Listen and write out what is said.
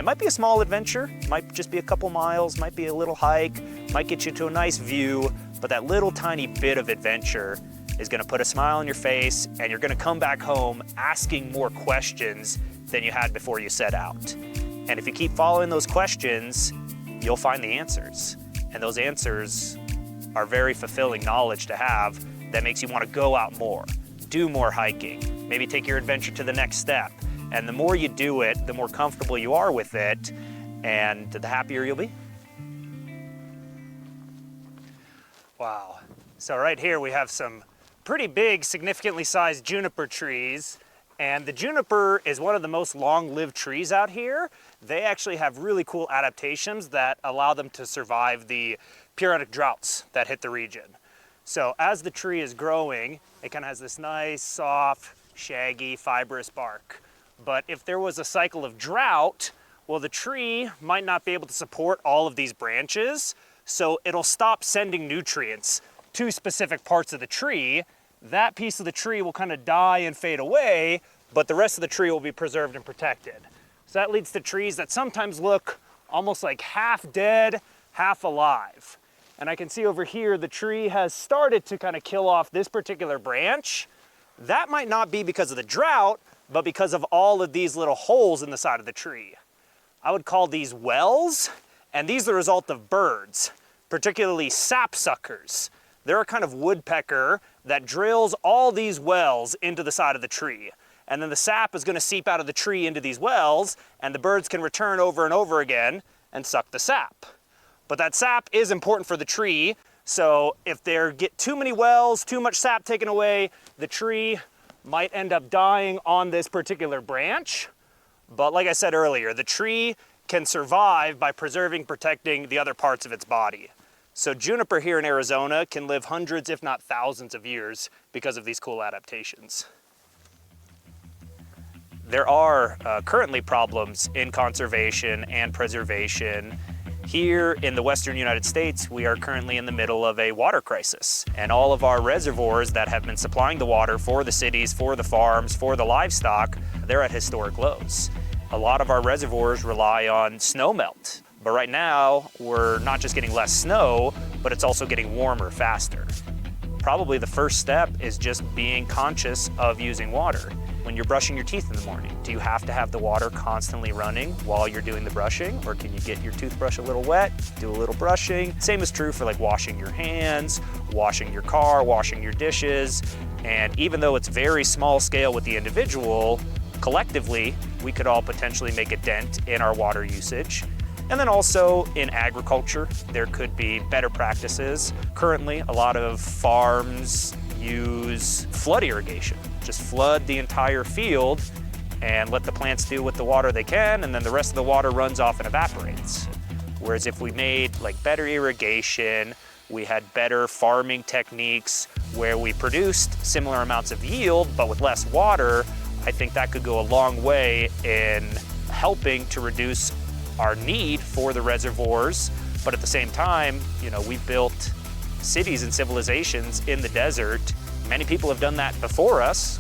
it might be a small adventure, might just be a couple miles, might be a little hike, might get you to a nice view, but that little tiny bit of adventure is gonna put a smile on your face, and you're gonna come back home asking more questions than you had before you set out. And if you keep following those questions, you'll find the answers. And those answers are very fulfilling knowledge to have that makes you want to go out more, do more hiking, maybe take your adventure to the next step. And the more you do it, the more comfortable you are with it, and the happier you'll be. Wow. So right here we have some pretty big, significantly sized juniper trees. And the juniper is one of the most long-lived trees out here. They actually have really cool adaptations that allow them to survive the periodic droughts that hit the region. So as the tree is growing, it kind of has this nice, soft, shaggy, fibrous bark. But if there was a cycle of drought, well, the tree might not be able to support all of these branches, so it'll stop sending nutrients to specific parts of the tree. That piece of the tree will kind of die and fade away, but the rest of the tree will be preserved and protected. So that leads to trees that sometimes look almost like half dead, half alive. And I can see over here, the tree has started to kind of kill off this particular branch. That might not be because of the drought, but because of all of these little holes in the side of the tree. I would call these wells, and these are the result of birds, particularly sapsuckers. They're a kind of woodpecker that drills all these wells into the side of the tree. And then the sap is going to seep out of the tree into these wells, and the birds can return over and over again and suck the sap. But that sap is important for the tree, so if there get too many wells, too much sap taken away, the tree might end up dying on this particular branch. But like I said earlier, the tree can survive by preserving, protecting the other parts of its body. So juniper here in Arizona can live hundreds, if not thousands of years because of these cool adaptations. There are currently problems in conservation and preservation. Here in the Western United States, we are currently in the middle of a water crisis, and all of our reservoirs that have been supplying the water for the cities, for the farms, for the livestock, they're at historic lows. A lot of our reservoirs rely on snow melt. But right now, we're not just getting less snow, but it's also getting warmer faster. Probably the first step is just being conscious of using water. When you're brushing your teeth in the morning, do you have to have the water constantly running while you're doing the brushing? Or can you get your toothbrush a little wet, do a little brushing? Same is true for like washing your hands, washing your car, washing your dishes. And even though it's very small scale with the individual, collectively, we could all potentially make a dent in our water usage. And then also in agriculture, there could be better practices. Currently, a lot of farms use flood irrigation. Just flood the entire field and let the plants do with the water they can, and then the rest of the water runs off and evaporates. Whereas if we made like better irrigation, we had better farming techniques where we produced similar amounts of yield, but with less water, I think that could go a long way in helping to reduce our need for the reservoirs. But at the same time, you know, we built cities and civilizations in the desert. Many people have done that before us.